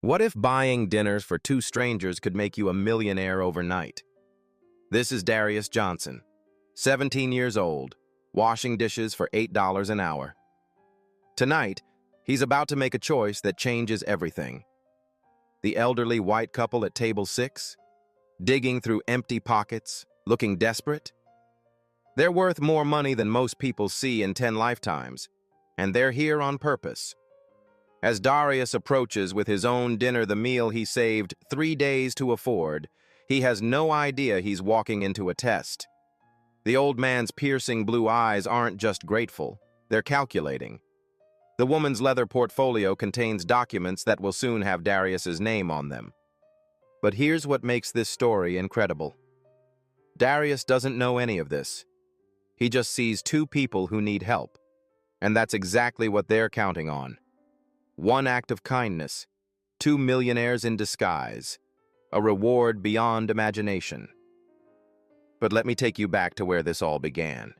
What if buying dinners for two strangers could make you a millionaire overnight? This is Darius Johnson, 17 years old, washing dishes for $8 an hour. Tonight, he's about to make a choice that changes everything. The elderly white couple at table 6, digging through empty pockets, looking desperate. They're worth more money than most people see in 10 lifetimes, and they're here on purpose. As Darius approaches with his own dinner, the meal he saved 3 days to afford, he has no idea he's walking into a test. The old man's piercing blue eyes aren't just grateful, they're calculating. The woman's leather portfolio contains documents that will soon have Darius's name on them. But here's what makes this story incredible. Darius doesn't know any of this. He just sees two people who need help, and that's exactly what they're counting on. One act of kindness, two millionaires in disguise, a reward beyond imagination. But let me take you back to where this all began.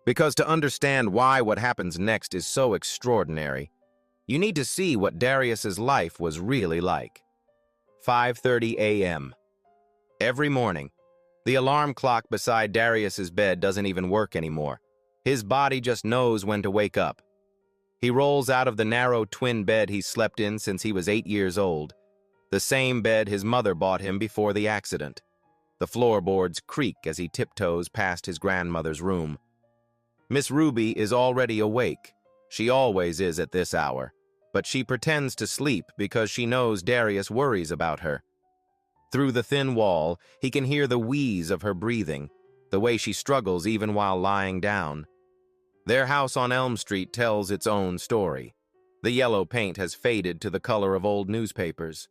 Because to understand why what happens next is so extraordinary, you need to see what Darius's life was really like. 5:30 a.m. Every morning, the alarm clock beside Darius's bed doesn't even work anymore. His body just knows when to wake up. He rolls out of the narrow twin bed he slept in since he was 8 years old, the same bed his mother bought him before the accident. The floorboards creak as he tiptoes past his grandmother's room. Miss Ruby is already awake. She always is at this hour, but she pretends to sleep because she knows Darius worries about her. Through the thin wall, he can hear the wheeze of her breathing, the way she struggles even while lying down. Their house on Elm Street tells its own story. The yellow paint has faded to the color of old newspapers.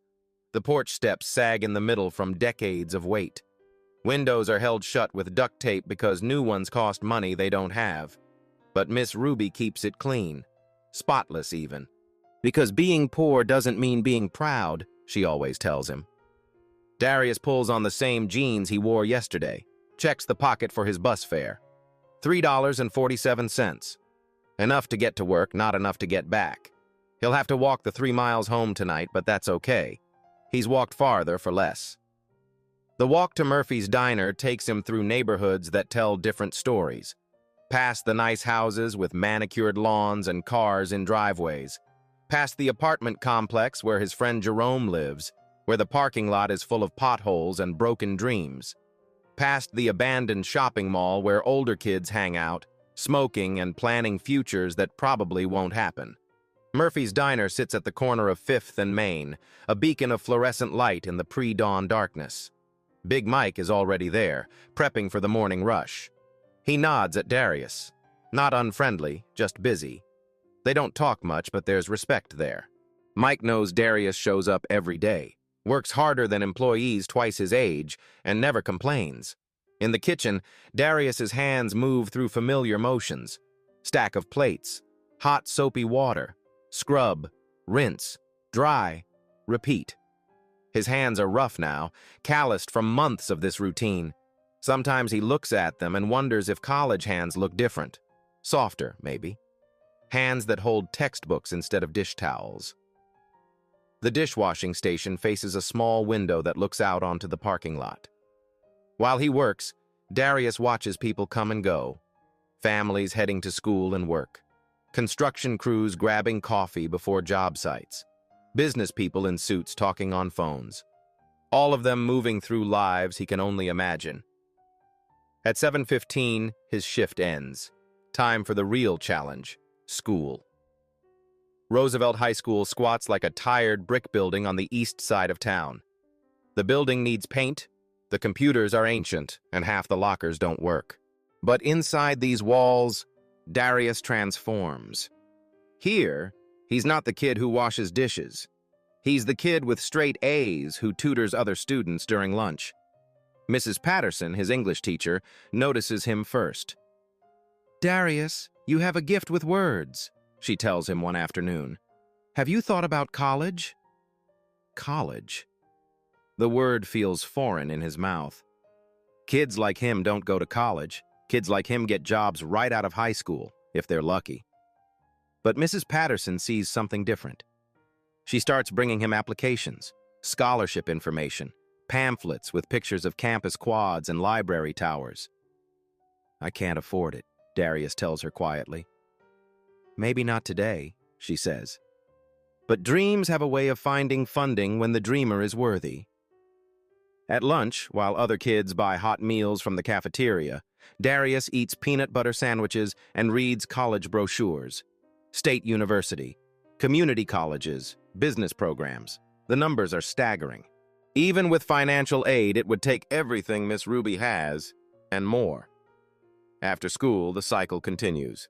The porch steps sag in the middle from decades of weight. Windows are held shut with duct tape because new ones cost money they don't have. But Miss Ruby keeps it clean, spotless even. Because being poor doesn't mean being proud, she always tells him. Darius pulls on the same jeans he wore yesterday, checks the pocket for his bus fare. $3.47. Enough to get to work, not enough to get back. He'll have to walk the 3 miles home tonight, but that's okay. He's walked farther for less. The walk to Murphy's Diner takes him through neighborhoods that tell different stories. Past the nice houses with manicured lawns and cars in driveways. Past the apartment complex where his friend Jerome lives, where the parking lot is full of potholes and broken dreams. Past the abandoned shopping mall where older kids hang out, smoking and planning futures that probably won't happen. Murphy's Diner sits at the corner of 5th and Main, a beacon of fluorescent light in the pre-dawn darkness. Big Mike is already there, prepping for the morning rush. He nods at Darius. Not unfriendly, just busy. They don't talk much, but there's respect there. Mike knows Darius shows up every day, works harder than employees twice his age, and never complains. In the kitchen, Darius's hands move through familiar motions. Stack of plates, hot soapy water, scrub, rinse, dry, repeat. His hands are rough now, calloused from months of this routine. Sometimes he looks at them and wonders if college hands look different. Softer, maybe. Hands that hold textbooks instead of dish towels. The dishwashing station faces a small window that looks out onto the parking lot. While he works, Darius watches people come and go. Families heading to school and work. Construction crews grabbing coffee before job sites. Business people in suits talking on phones. All of them moving through lives he can only imagine. At 7:15, his shift ends. Time for the real challenge, school. Roosevelt High School squats like a tired brick building on the east side of town. The building needs paint, the computers are ancient, and half the lockers don't work. But inside these walls, Darius transforms. Here, he's not the kid who washes dishes. He's the kid with straight A's who tutors other students during lunch. Mrs. Patterson, his English teacher, notices him first. "Darius, you have a gift with words," she tells him one afternoon. "Have you thought about college?" College. The word feels foreign in his mouth. Kids like him don't go to college. Kids like him get jobs right out of high school, if they're lucky. But Mrs. Patterson sees something different. She starts bringing him applications, scholarship information, pamphlets with pictures of campus quads and library towers. "I can't afford it," Darius tells her quietly. "Maybe not today," she says. But dreams have a way of finding funding when the dreamer is worthy. At lunch, while other kids buy hot meals from the cafeteria, Darius eats peanut butter sandwiches and reads college brochures. State university, community colleges, business programs. The numbers are staggering. Even with financial aid, it would take everything Miss Ruby has, and more. After school, the cycle continues.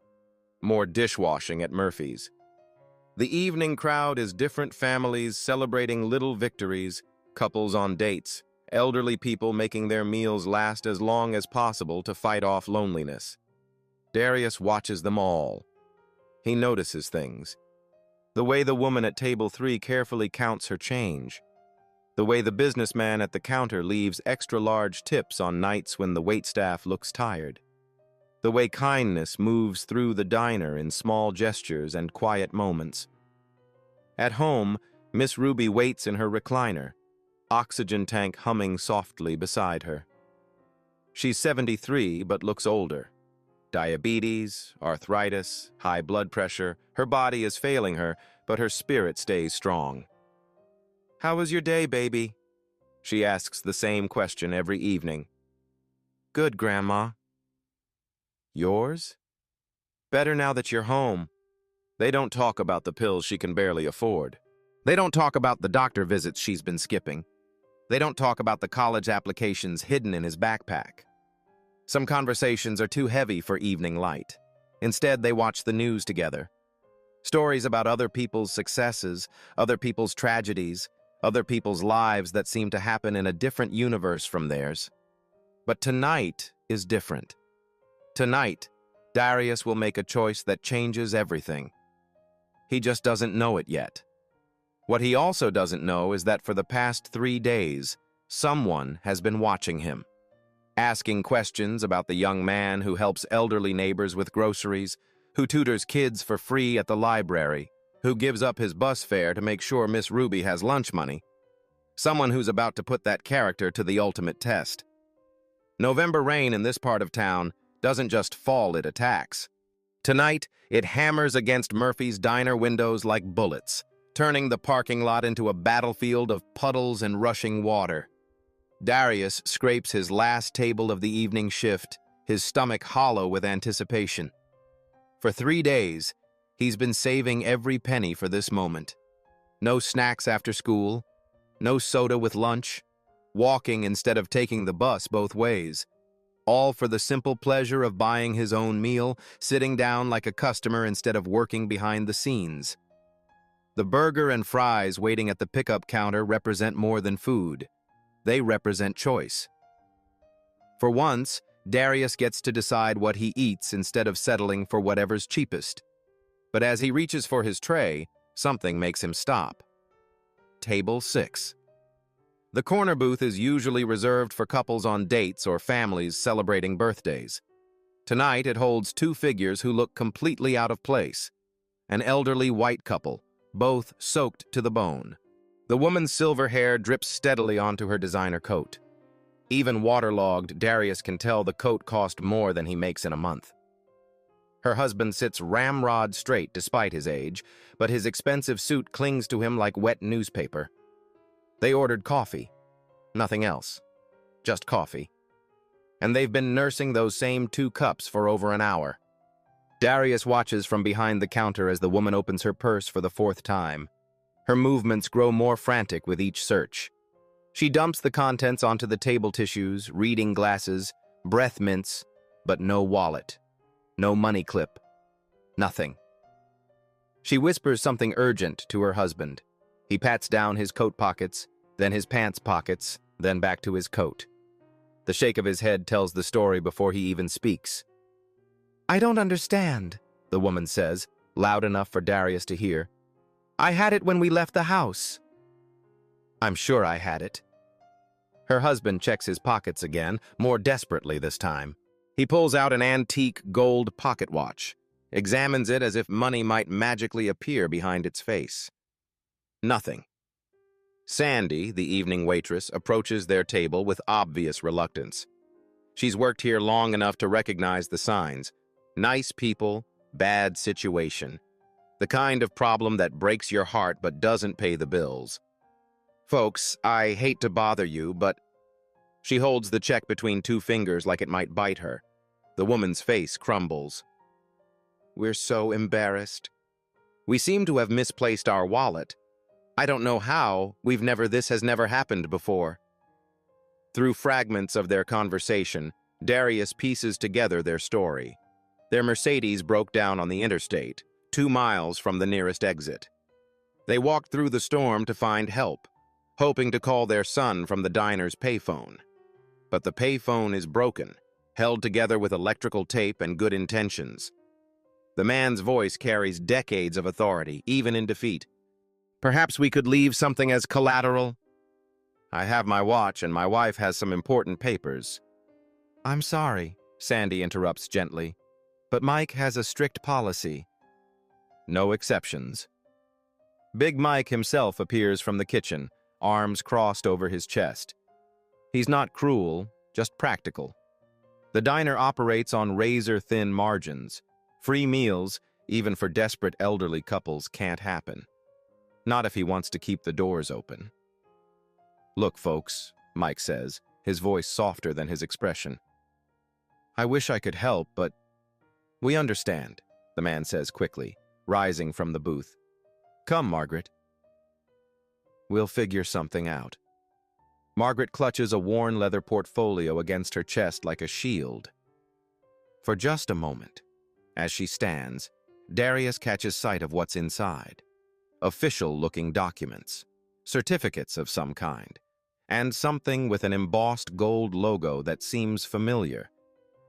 More dishwashing at Murphy's. The evening crowd is different families celebrating little victories, couples on dates, elderly people making their meals last as long as possible to fight off loneliness. Darius watches them all. He notices things. The way the woman at table 3 carefully counts her change. The way the businessman at the counter leaves extra large tips on nights when the waitstaff looks tired. The way kindness moves through the diner in small gestures and quiet moments. At home, Miss Ruby waits in her recliner, oxygen tank humming softly beside her. She's 73 but looks older. Diabetes, arthritis, high blood pressure. Her body is failing her, but her spirit stays strong. "How was your day, baby?" She asks the same question every evening. "Good, Grandma." "Yours?" "Better now that you're home." They don't talk about the pills she can barely afford. They don't talk about the doctor visits she's been skipping. They don't talk about the college applications hidden in his backpack. Some conversations are too heavy for evening light. Instead, they watch the news together. Stories about other people's successes, other people's tragedies, other people's lives that seem to happen in a different universe from theirs. But tonight is different. Tonight, Darius will make a choice that changes everything. He just doesn't know it yet. What he also doesn't know is that for the past 3 days, someone has been watching him. Asking questions about the young man who helps elderly neighbors with groceries, who tutors kids for free at the library, who gives up his bus fare to make sure Miss Ruby has lunch money. Someone who's about to put that character to the ultimate test. November rain in this part of town doesn't just fall, it attacks. Tonight, it hammers against Murphy's diner windows like bullets, turning the parking lot into a battlefield of puddles and rushing water. Darius scrapes his last table of the evening shift, his stomach hollow with anticipation. For 3 days, he's been saving every penny for this moment. No snacks after school, no soda with lunch, walking instead of taking the bus both ways. All for the simple pleasure of buying his own meal, sitting down like a customer instead of working behind the scenes. The burger and fries waiting at the pickup counter represent more than food. They represent choice. For once, Darius gets to decide what he eats instead of settling for whatever's cheapest. But as he reaches for his tray, something makes him stop. Table 6. The corner booth is usually reserved for couples on dates or families celebrating birthdays. Tonight, it holds 2 figures who look completely out of place. An elderly white couple, both soaked to the bone. The woman's silver hair drips steadily onto her designer coat. Even waterlogged, Darius can tell the coat cost more than he makes in a month. Her husband sits ramrod straight despite his age, but his expensive suit clings to him like wet newspaper. They ordered coffee. Nothing else. Just coffee. And they've been nursing those same 2 cups for over an hour. Darius watches from behind the counter as the woman opens her purse for the 4th time. Her movements grow more frantic with each search. She dumps the contents onto the table tissues, reading glasses, breath mints, but no wallet, no money clip, nothing. She whispers something urgent to her husband. He pats down his coat pockets, then his pants pockets, then back to his coat. The shake of his head tells the story before he even speaks. "I don't understand," the woman says, loud enough for Darius to hear. "I had it when we left the house." "I'm sure I had it." Her husband checks his pockets again, more desperately this time. He pulls out an antique gold pocket watch, examines it as if money might magically appear behind its face. Nothing. Sandy, the evening waitress, approaches their table with obvious reluctance. She's worked here long enough to recognize the signs. Nice people, bad situation. The kind of problem that breaks your heart but doesn't pay the bills. Folks, I hate to bother you, but... She holds the check between two fingers like it might bite her. The woman's face crumbles. We're so embarrassed. We seem to have misplaced our wallet. I don't know how, this has never happened before. Through fragments of their conversation, Darius pieces together their story. Their Mercedes broke down on the interstate, 2 miles from the nearest exit. They walked through the storm to find help, hoping to call their son from the diner's payphone. But the payphone is broken, held together with electrical tape and good intentions. The man's voice carries decades of authority, even in defeat. Perhaps we could leave something as collateral? I have my watch and my wife has some important papers. I'm sorry, Sandy interrupts gently, but Mike has a strict policy. No exceptions. Big Mike himself appears from the kitchen, arms crossed over his chest. He's not cruel, just practical. The diner operates on razor-thin margins. Free meals, even for desperate elderly couples, can't happen. Not if he wants to keep the doors open. Look, folks, Mike says, his voice softer than his expression. I wish I could help, but... We understand, the man says quickly, rising from the booth. Come, Margaret. We'll figure something out. Margaret clutches a worn leather portfolio against her chest like a shield. For just a moment, as she stands, Darius catches sight of what's inside. Official-looking documents, certificates of some kind, and something with an embossed gold logo that seems familiar,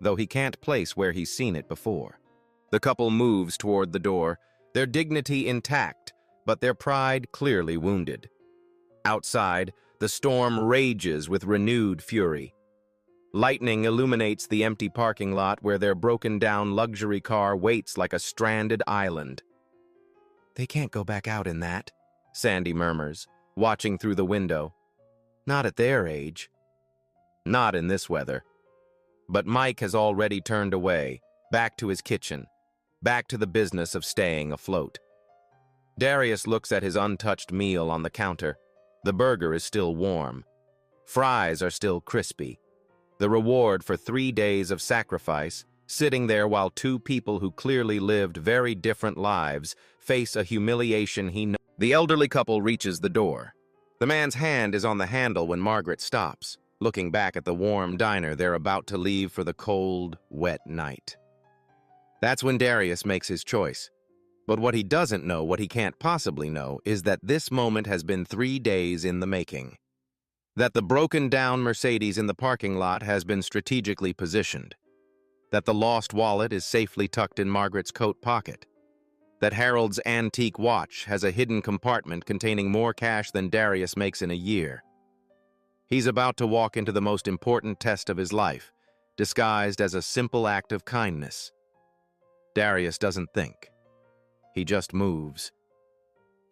though he can't place where he's seen it before. The couple moves toward the door, their dignity intact, but their pride clearly wounded. Outside, the storm rages with renewed fury. Lightning illuminates the empty parking lot where their broken-down luxury car waits like a stranded island. They can't go back out in that, Sandy murmurs, watching through the window. Not at their age. Not in this weather. But Mike has already turned away, back to his kitchen, back to the business of staying afloat. Darius looks at his untouched meal on the counter. The burger is still warm. Fries are still crispy. The reward for 3 days of sacrifice, sitting there while two people who clearly lived very different lives face a humiliation he knows. The elderly couple reaches the door. The man's hand is on the handle when Margaret stops, looking back at the warm diner they're about to leave for the cold, wet night. That's when Darius makes his choice. But what he doesn't know, what he can't possibly know, is that this moment has been 3 days in the making. That the broken-down Mercedes in the parking lot has been strategically positioned. That the lost wallet is safely tucked in Margaret's coat pocket. That Harold's antique watch has a hidden compartment containing more cash than Darius makes in a year. He's about to walk into the most important test of his life, disguised as a simple act of kindness. Darius doesn't think. He just moves.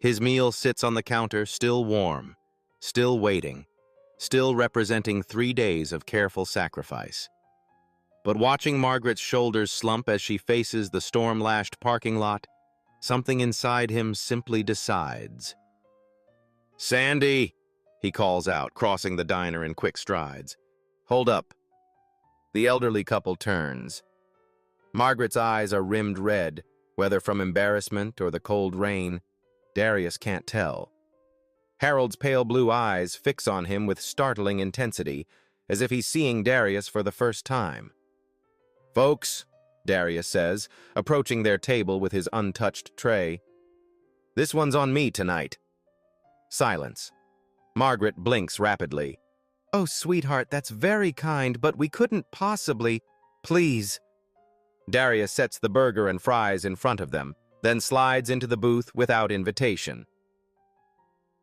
His meal sits on the counter, still warm, still waiting, still representing 3 days of careful sacrifice. But watching Margaret's shoulders slump as she faces the storm-lashed parking lot, something inside him simply decides. Sandy, he calls out, crossing the diner in quick strides. Hold up. The elderly couple turns. Margaret's eyes are rimmed red, whether from embarrassment or the cold rain, Darius can't tell. Harold's pale blue eyes fix on him with startling intensity, as if he's seeing Darius for the first time. Folks, Darius says, approaching their table with his untouched tray. This one's on me tonight. Silence. Margaret blinks rapidly. Oh, sweetheart, that's very kind, but we couldn't possibly... Please. Darius sets the burger and fries in front of them, then slides into the booth without invitation.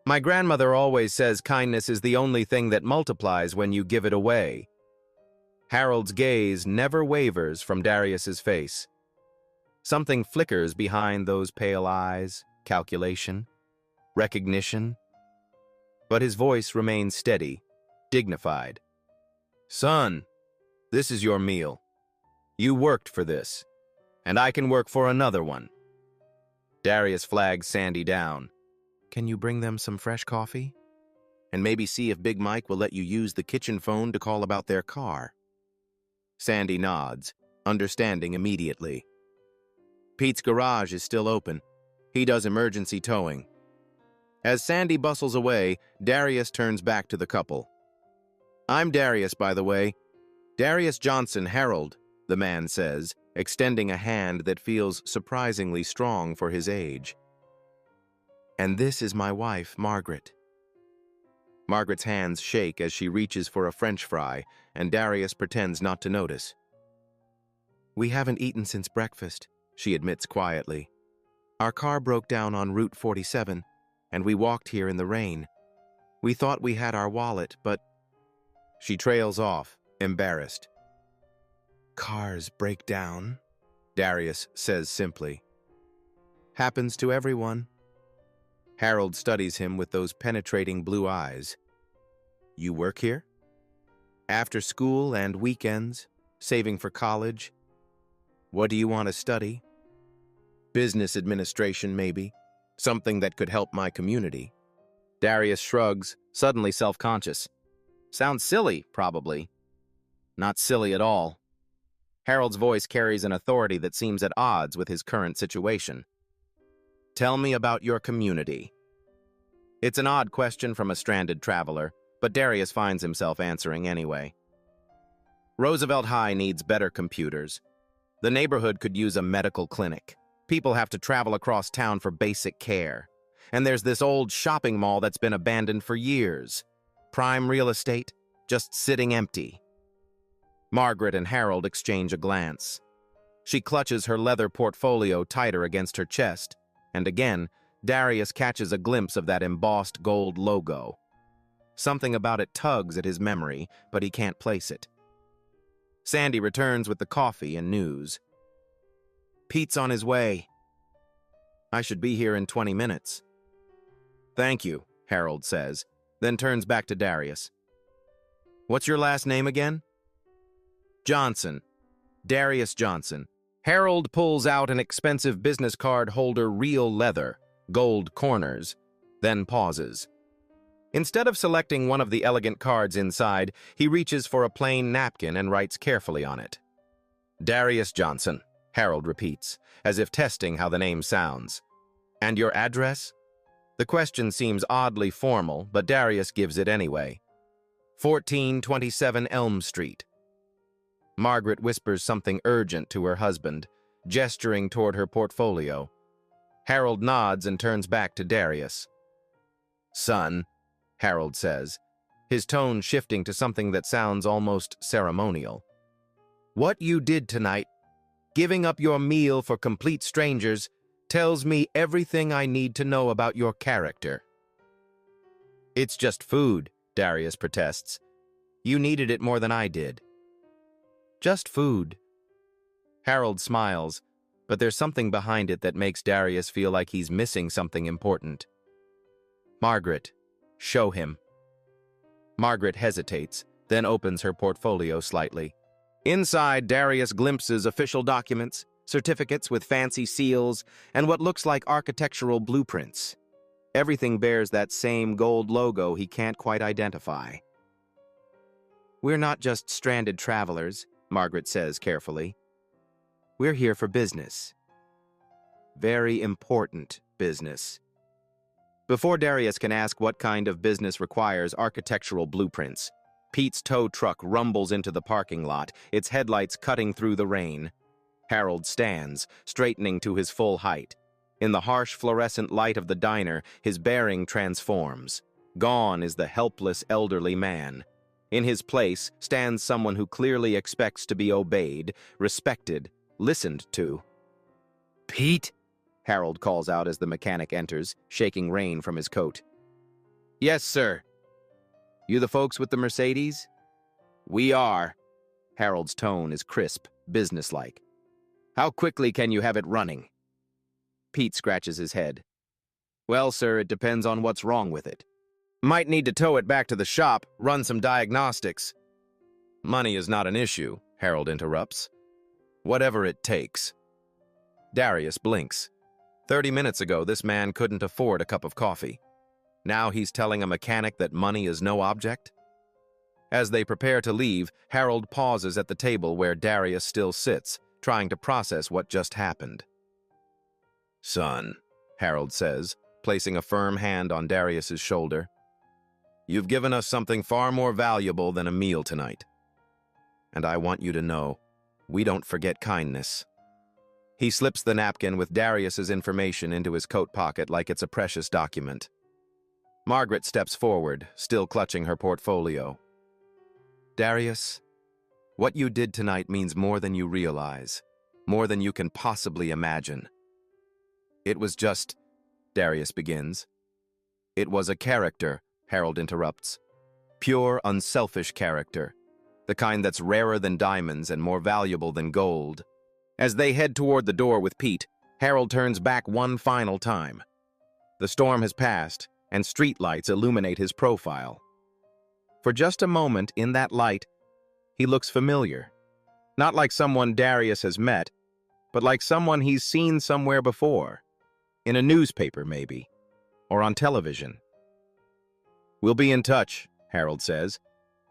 My grandmother always says kindness is the only thing that multiplies when you give it away. Harold's gaze never wavers from Darius's face. Something flickers behind those pale eyes. Calculation. Recognition? But his voice remains steady, dignified. Son, this is your meal. You worked for this, and I can work for another one. Darius flags Sandy down. Can you bring them some fresh coffee? And maybe see if Big Mike will let you use the kitchen phone to call about their car. Sandy nods, understanding immediately. Pete's garage is still open. He does emergency towing. As Sandy bustles away, Darius turns back to the couple. I'm Darius, by the way. Darius Johnson, Harold, the man says, extending a hand that feels surprisingly strong for his age. And this is my wife, Margaret. Margaret's hands shake as she reaches for a French fry, and Darius pretends not to notice. We haven't eaten since breakfast, she admits quietly. Our car broke down on Route 47, and we walked here in the rain. We thought we had our wallet, but... She trails off, embarrassed. Cars break down, Darius says simply. Happens to everyone. Harold studies him with those penetrating blue eyes. You work here? After school and weekends, saving for college? What do you want to study? Business administration, maybe. Something that could help my community. Darius shrugs, suddenly self-conscious. Sounds silly, probably. Not silly at all. Harold's voice carries an authority that seems at odds with his current situation. Tell me about your community. It's an odd question from a stranded traveler, but Darius finds himself answering anyway. Roosevelt High needs better computers. The neighborhood could use a medical clinic. People have to travel across town for basic care. And there's this old shopping mall that's been abandoned for years. Prime real estate, just sitting empty. Margaret and Harold exchange a glance. She clutches her leather portfolio tighter against her chest, and again, Darius catches a glimpse of that embossed gold logo. Something about it tugs at his memory, but he can't place it. Sandy returns with the coffee and news. Pete's on his way. I should be here in 20 minutes. Thank you, Harold says, then turns back to Darius. What's your last name again? Johnson. Darius Johnson. Harold pulls out an expensive business card holder, real leather, gold corners, then pauses. Instead of selecting one of the elegant cards inside, he reaches for a plain napkin and writes carefully on it. Darius Johnson, Harold repeats, as if testing how the name sounds. And your address? The question seems oddly formal, but Darius gives it anyway. 1427 Elm Street. Margaret whispers something urgent to her husband, gesturing toward her portfolio. Harold nods and turns back to Darius. Son, Harold says, his tone shifting to something that sounds almost ceremonial. What you did tonight, giving up your meal for complete strangers, tells me everything I need to know about your character. It's just food, Darius protests. You needed it more than I did. Just food. Harold smiles, but there's something behind it that makes Darius feel like he's missing something important. Margaret, show him. Margaret hesitates, then opens her portfolio slightly. Inside, Darius glimpses official documents, certificates with fancy seals, and what looks like architectural blueprints. Everything bears that same gold logo he can't quite identify. We're not just stranded travelers, Margaret says carefully. We're here for business. Very important business. Before Darius can ask what kind of business requires architectural blueprints, Pete's tow truck rumbles into the parking lot, its headlights cutting through the rain. Harold stands, straightening to his full height. In the harsh fluorescent light of the diner, his bearing transforms. Gone is the helpless elderly man. In his place stands someone who clearly expects to be obeyed, respected, listened to. Pete, Harold calls out as the mechanic enters, shaking rain from his coat. Yes, sir. You the folks with the Mercedes? We are. Harold's tone is crisp, businesslike. How quickly can you have it running? Pete scratches his head. Well, sir, it depends on what's wrong with it. Might need to tow it back to the shop, run some diagnostics. Money is not an issue, Harold interrupts. Whatever it takes. Darius blinks. 30 minutes ago, this man couldn't afford a cup of coffee. Now he's telling a mechanic that money is no object? As they prepare to leave, Harold pauses at the table where Darius still sits, trying to process what just happened. Son, Harold says, placing a firm hand on Darius's shoulder. You've given us something far more valuable than a meal tonight. And I want you to know, we don't forget kindness. He slips the napkin with Darius's information into his coat pocket like it's a precious document. Margaret steps forward, still clutching her portfolio. Darius, what you did tonight means more than you realize, more than you can possibly imagine. It was just, Darius begins. It was a character, Harold interrupts. Pure, unselfish character. The kind that's rarer than diamonds and more valuable than gold. As they head toward the door with Pete, Harold turns back one final time. The storm has passed, and streetlights illuminate his profile. For just a moment in that light, he looks familiar. Not like someone Darius has met, but like someone he's seen somewhere before. In a newspaper, maybe. Or on television. We'll be in touch, Harold says,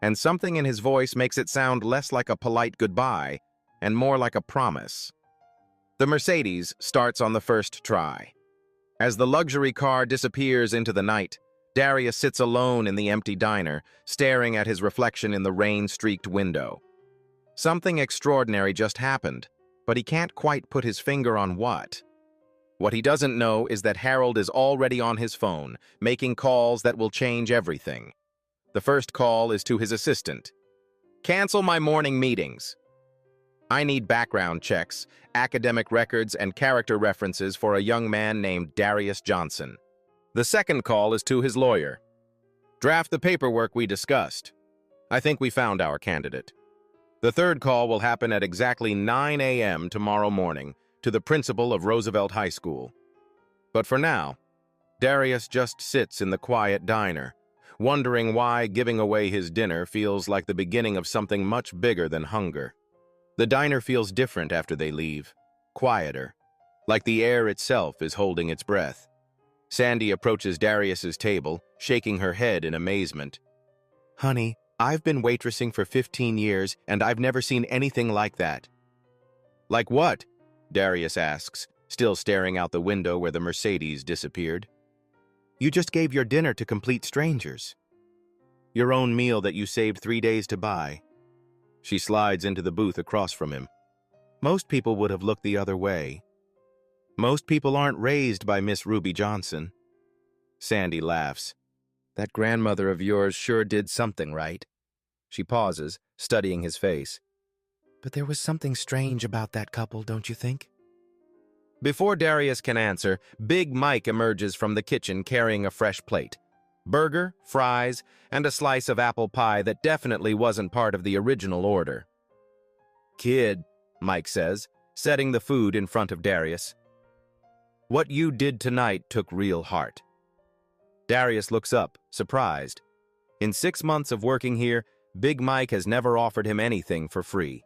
and something in his voice makes it sound less like a polite goodbye and more like a promise. The Mercedes starts on the first try. As the luxury car disappears into the night, Darius sits alone in the empty diner, staring at his reflection in the rain-streaked window. Something extraordinary just happened, but he can't quite put his finger on what. What he doesn't know is that Harold is already on his phone, making calls that will change everything. The first call is to his assistant. Cancel my morning meetings. I need background checks, academic records, and character references for a young man named Darius Johnson. The second call is to his lawyer. Draft the paperwork we discussed. I think we found our candidate. The third call will happen at exactly 9 a.m. tomorrow morning to the principal of Roosevelt High School. But for now, Darius just sits in the quiet diner, wondering why giving away his dinner feels like the beginning of something much bigger than hunger. The diner feels different after they leave, quieter, like the air itself is holding its breath. Sandy approaches Darius's table, shaking her head in amazement. Honey, I've been waitressing for 15 years, and I've never seen anything like that. Like what? Darius asks, still staring out the window where the Mercedes disappeared. You just gave your dinner to complete strangers. Your own meal that you saved 3 days to buy. She slides into the booth across from him. Most people would have looked the other way. Most people aren't raised by Miss Ruby Johnson. Sandy laughs. That grandmother of yours sure did something right. She pauses, studying his face. But there was something strange about that couple, don't you think? Before Darius can answer, Big Mike emerges from the kitchen carrying a fresh plate. Burger, fries, and a slice of apple pie that definitely wasn't part of the original order. Kid, Mike says, setting the food in front of Darius. What you did tonight took real heart. Darius looks up, surprised. In 6 months of working here, Big Mike has never offered him anything for free.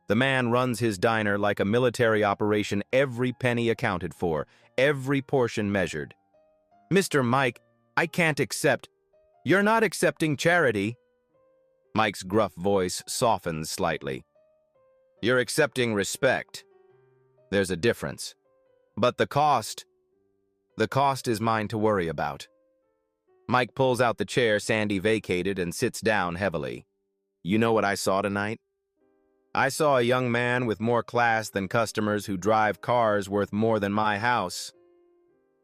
The man runs his diner like a military operation, every penny accounted for, every portion measured. Mr. Mike, I can't accept. You're not accepting charity. Mike's gruff voice softens slightly. You're accepting respect. There's a difference. But the cost is mine to worry about. Mike pulls out the chair Sandy vacated and sits down heavily. You know what I saw tonight? I saw a young man with more class than customers who drive cars worth more than my house.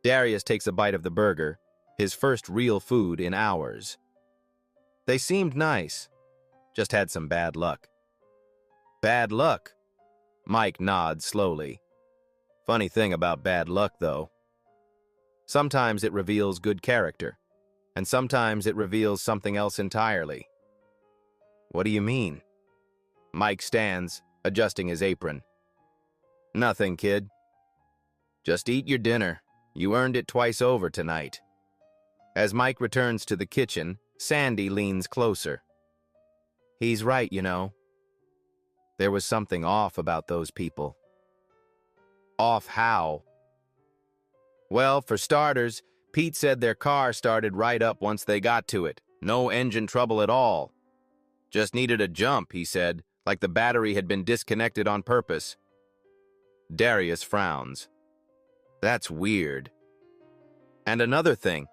Darius takes a bite of the burger, his first real food in hours. They seemed nice, just had some bad luck. Bad luck? Mike nods slowly. Funny thing about bad luck, though. Sometimes it reveals good character, and sometimes it reveals something else entirely. What do you mean? Mike stands, adjusting his apron. Nothing, kid. Just eat your dinner. You earned it twice over tonight. As Mike returns to the kitchen, Sandy leans closer. He's right, you know. There was something off about those people. Off how? Well, for starters, Pete said their car started right up once they got to it. No engine trouble at all. Just needed a jump, he said, like the battery had been disconnected on purpose. Darius frowns. That's weird. And another thing,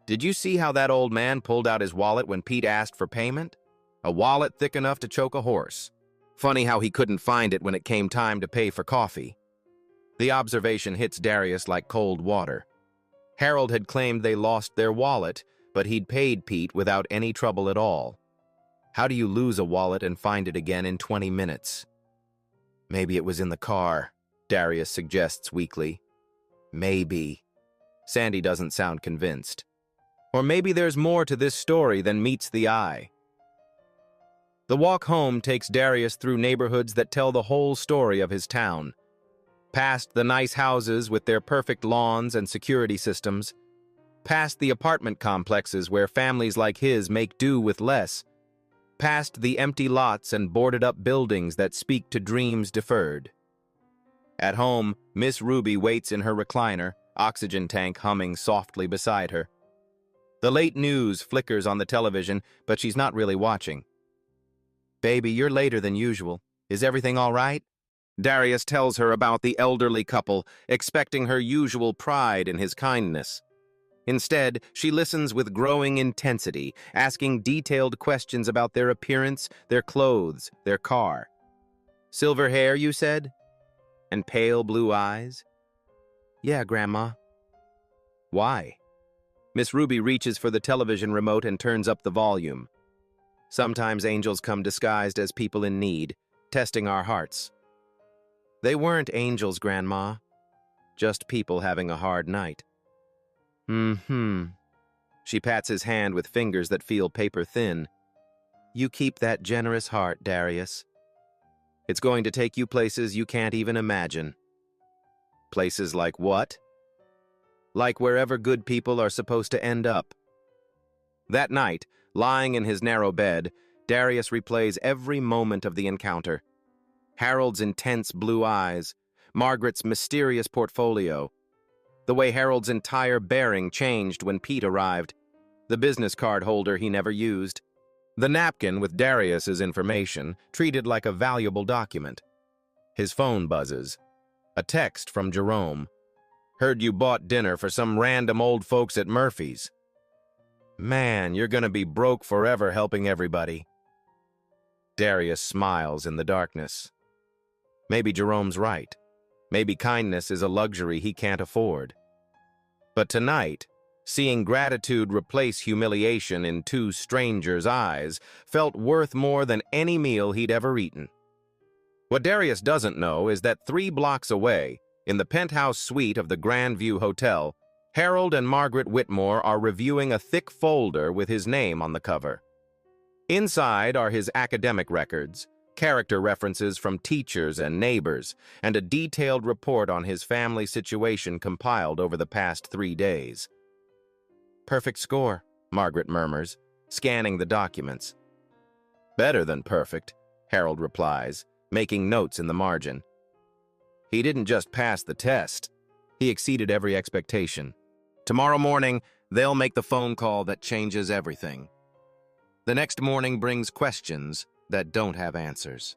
did you see how that old man pulled out his wallet when Pete asked for payment? A wallet thick enough to choke a horse. Funny how he couldn't find it when it came time to pay for coffee. The observation hits Darius like cold water. Harold had claimed they lost their wallet, but he'd paid Pete without any trouble at all. How do you lose a wallet and find it again in 20 minutes? Maybe it was in the car, Darius suggests weakly. Maybe. Sandy doesn't sound convinced. Or maybe there's more to this story than meets the eye. The walk home takes Darius through neighborhoods that tell the whole story of his town. Past the nice houses with their perfect lawns and security systems. Past the apartment complexes where families like his make do with less. Past the empty lots and boarded-up buildings that speak to dreams deferred. At home, Miss Ruby waits in her recliner, oxygen tank humming softly beside her. The late news flickers on the television, but she's not really watching. Baby, you're later than usual. Is everything all right? Darius tells her about the elderly couple, expecting her usual pride in his kindness. Instead, she listens with growing intensity, asking detailed questions about their appearance, their clothes, their car. Silver hair, you said? And pale blue eyes? Yeah, Grandma. Why? Miss Ruby reaches for the television remote and turns up the volume. Sometimes angels come disguised as people in need, testing our hearts. They weren't angels, Grandma. Just people having a hard night. She pats his hand with fingers that feel paper thin. You keep that generous heart, Darius. It's going to take you places you can't even imagine. Places like what? Like wherever good people are supposed to end up. That night, lying in his narrow bed, Darius replays every moment of the encounter. Harold's intense blue eyes, Margaret's mysterious portfolio, the way Harold's entire bearing changed when Pete arrived, the business card holder he never used, the napkin with Darius's information treated like a valuable document. His phone buzzes. A text from Jerome. Heard you bought dinner for some random old folks at Murphy's. Man, you're gonna be broke forever helping everybody. Darius smiles in the darkness. Maybe Jerome's right. Maybe kindness is a luxury he can't afford. But tonight, seeing gratitude replace humiliation in two strangers' eyes felt worth more than any meal he'd ever eaten. What Darius doesn't know is that 3 blocks away, in the penthouse suite of the Grand View Hotel, Harold and Margaret Whitmore are reviewing a thick folder with his name on the cover. Inside are his academic records, character references from teachers and neighbors, and a detailed report on his family situation compiled over the past 3 days. Perfect score, Margaret murmurs, scanning the documents. Better than perfect, Harold replies, making notes in the margin. He didn't just pass the test. He exceeded every expectation. Tomorrow morning, they'll make the phone call that changes everything. The next morning brings questions that don't have answers.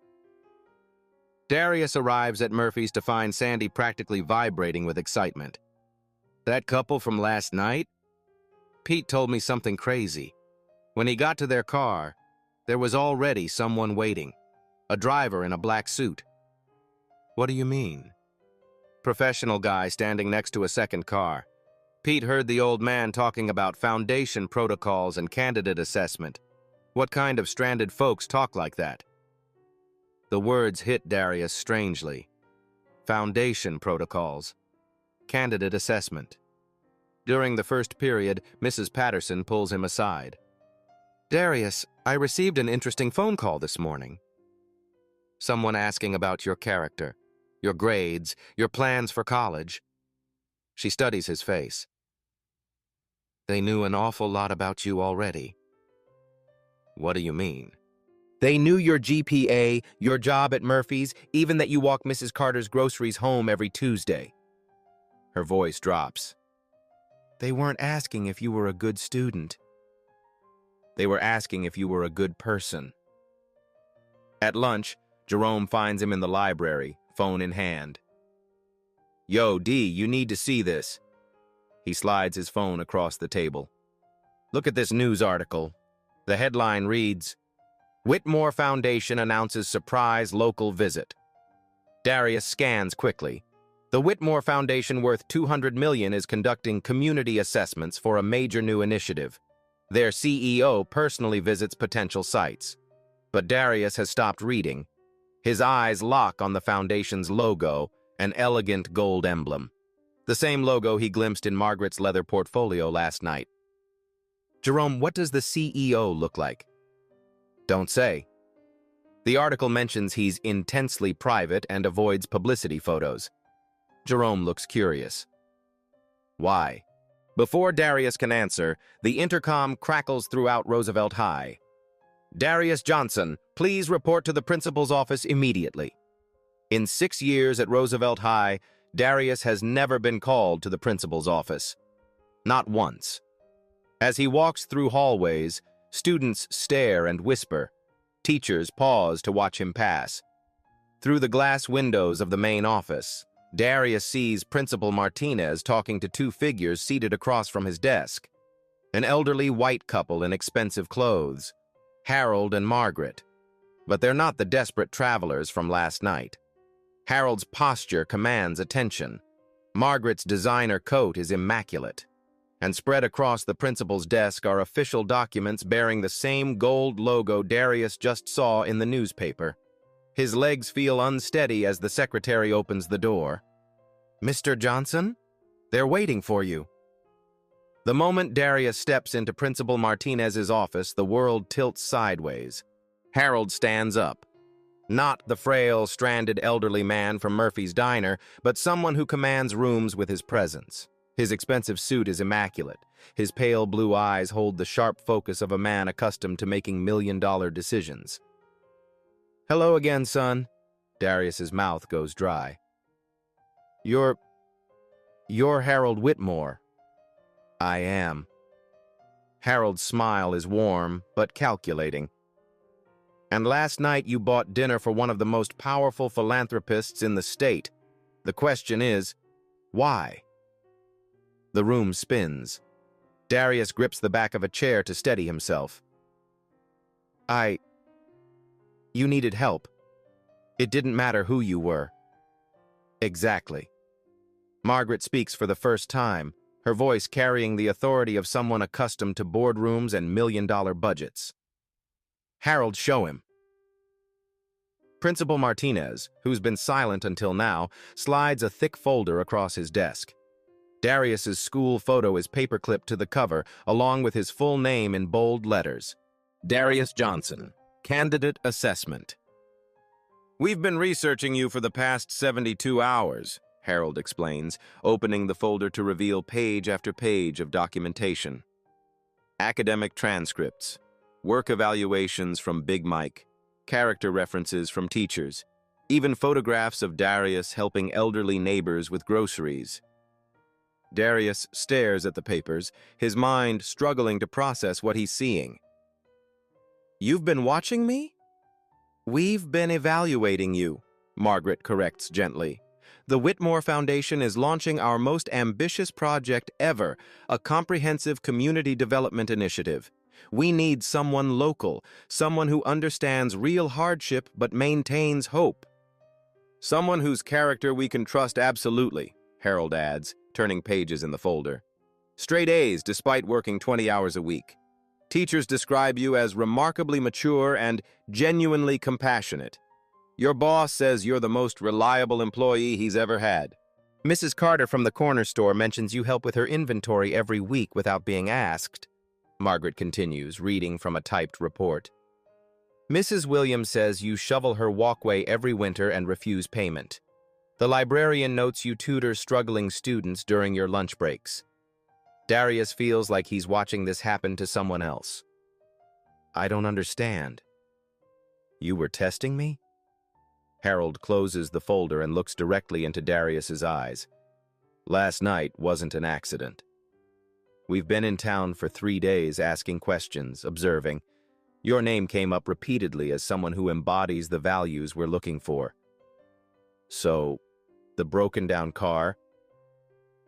Darius arrives at Murphy's to find Sandy practically vibrating with excitement. That couple from last night? Pete told me something crazy. When he got to their car, there was already someone waiting, a driver in a black suit. What do you mean? Professional guy standing next to a second car. Pete heard the old man talking about foundation protocols and candidate assessment. What kind of stranded folks talk like that? The words hit Darius strangely. Foundation protocols. Candidate assessment. During the first period, Mrs. Patterson pulls him aside. Darius, I received an interesting phone call this morning. Someone asking about your character, your grades, your plans for college. She studies his face. They knew an awful lot about you already. What do you mean? They knew your GPA, your job at Murphy's, even that you walk Mrs. Carter's groceries home every Tuesday. Her voice drops. They weren't asking if you were a good student. They were asking if you were a good person. At lunch, Jerome finds him in the library, phone in hand. Yo, D, you need to see this. He slides his phone across the table. Look at this news article. The headline reads, Whitmore Foundation announces surprise local visit. Darius scans quickly. The Whitmore Foundation, worth $200 million, is conducting community assessments for a major new initiative. Their CEO personally visits potential sites. But Darius has stopped reading. His eyes lock on the foundation's logo, an elegant gold emblem. The same logo he glimpsed in Margaret's leather portfolio last night. Jerome, what does the CEO look like? Don't say. The article mentions he's intensely private and avoids publicity photos. Jerome looks curious. Why? Before Darius can answer, the intercom crackles throughout Roosevelt High. Darius Johnson, please report to the principal's office immediately. In 6 years at Roosevelt High, Darius has never been called to the principal's office. Not once. As he walks through hallways, students stare and whisper. Teachers pause to watch him pass. Through the glass windows of the main office, Darius sees Principal Martinez talking to two figures seated across from his desk. An elderly white couple in expensive clothes, Harold and Margaret. But they're not the desperate travelers from last night. Harold's posture commands attention. Margaret's designer coat is immaculate. And spread across the principal's desk are official documents bearing the same gold logo Darius just saw in the newspaper. His legs feel unsteady as the secretary opens the door. Mr. Johnson? They're waiting for you. The moment Darius steps into Principal Martinez's office, the world tilts sideways. Harold stands up. Not the frail, stranded elderly man from Murphy's Diner, but someone who commands rooms with his presence. His expensive suit is immaculate. His pale blue eyes hold the sharp focus of a man accustomed to making million-dollar decisions. Hello again, son. Darius's mouth goes dry. You're Harold Whitmore. I am. Harold's smile is warm, but calculating. And last night you bought dinner for one of the most powerful philanthropists in the state. The question is, why? The room spins. Darius grips the back of a chair to steady himself. You needed help. It didn't matter who you were. Exactly. Margaret speaks for the first time, her voice carrying the authority of someone accustomed to boardrooms and million-dollar budgets. Harold, show him. Principal Martinez, who's been silent until now, slides a thick folder across his desk. Darius's school photo is paperclipped to the cover, along with his full name in bold letters. Darius Johnson, Candidate Assessment. We've been researching you for the past 72 hours, Harold explains, opening the folder to reveal page after page of documentation. Academic transcripts, work evaluations from Big Mike, character references from teachers, even photographs of Darius helping elderly neighbors with groceries. Darius stares at the papers, his mind struggling to process what he's seeing. You've been watching me? We've been evaluating you, Margaret corrects gently. The Whitmore Foundation is launching our most ambitious project ever, a comprehensive community development initiative. We need someone local, someone who understands real hardship but maintains hope. Someone whose character we can trust absolutely, Harold adds, turning pages in the folder. Straight A's despite working 20 hours a week. Teachers describe you as remarkably mature and genuinely compassionate. Your boss says you're the most reliable employee he's ever had. Mrs. Carter from the corner store mentions you help with her inventory every week without being asked. Margaret continues, reading from a typed report. Mrs. Williams says you shovel her walkway every winter and refuse payment. The librarian notes you tutor struggling students during your lunch breaks. Darius feels like he's watching this happen to someone else. I don't understand. You were testing me? Harold closes the folder and looks directly into Darius's eyes. Last night wasn't an accident. We've been in town for 3 days asking questions, observing. Your name came up repeatedly as someone who embodies the values we're looking for. So, the broken-down car?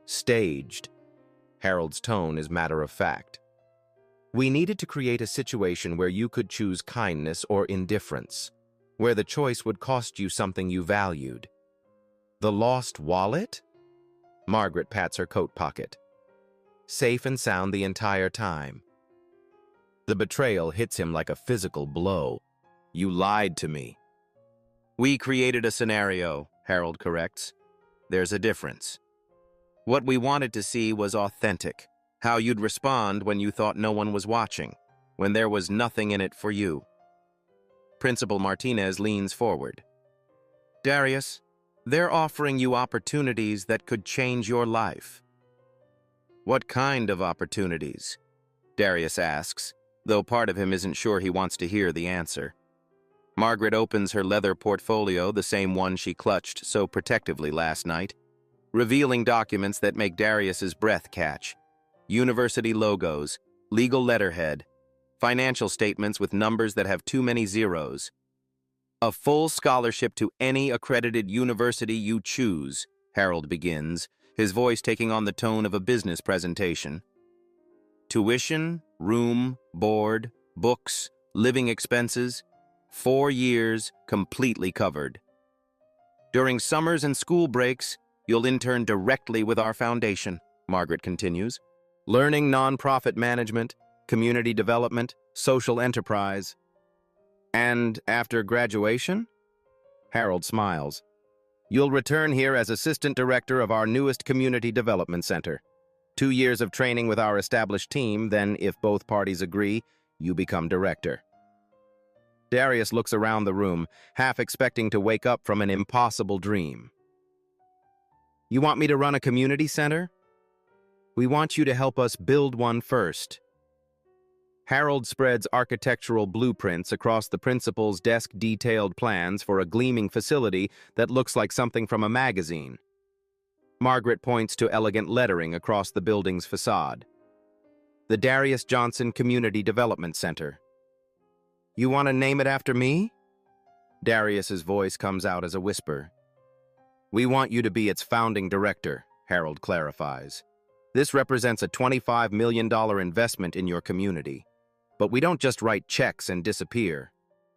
Staged. Harold's tone is matter-of-fact. We needed to create a situation where you could choose kindness or indifference, where the choice would cost you something you valued. The lost wallet? Margaret pats her coat pocket. Safe and sound the entire time. The betrayal hits him like a physical blow. You lied to me. We created a scenario, Harold corrects. There's a difference. What we wanted to see was authentic, how you'd respond when you thought no one was watching, when there was nothing in it for you. Principal Martinez leans forward. Darius, they're offering you opportunities that could change your life. What kind of opportunities? Darius asks, though part of him isn't sure he wants to hear the answer. Margaret opens her leather portfolio, the same one she clutched so protectively last night, revealing documents that make Darius's breath catch. University logos, legal letterhead, financial statements with numbers that have too many zeros. A full scholarship to any accredited university you choose, Harold begins, his voice taking on the tone of a business presentation. Tuition, room, board, books, living expenses, 4 years completely covered. During summers and school breaks, you'll intern directly with our foundation, Margaret continues, learning nonprofit management, community development, social enterprise. And after graduation? Harold smiles. You'll return here as assistant director of our newest community development center. 2 years of training with our established team, then, if both parties agree, you become director. Darius looks around the room, half expecting to wake up from an impossible dream. You want me to run a community center? We want you to help us build one first. Harold spreads architectural blueprints across the principal's desk, detailed plans for a gleaming facility that looks like something from a magazine. Margaret points to elegant lettering across the building's facade. The Darius Johnson Community Development Center. You want to name it after me? Darius's voice comes out as a whisper. We want you to be its founding director, Harold clarifies. This represents a $25 million investment in your community. But we don't just write checks and disappear.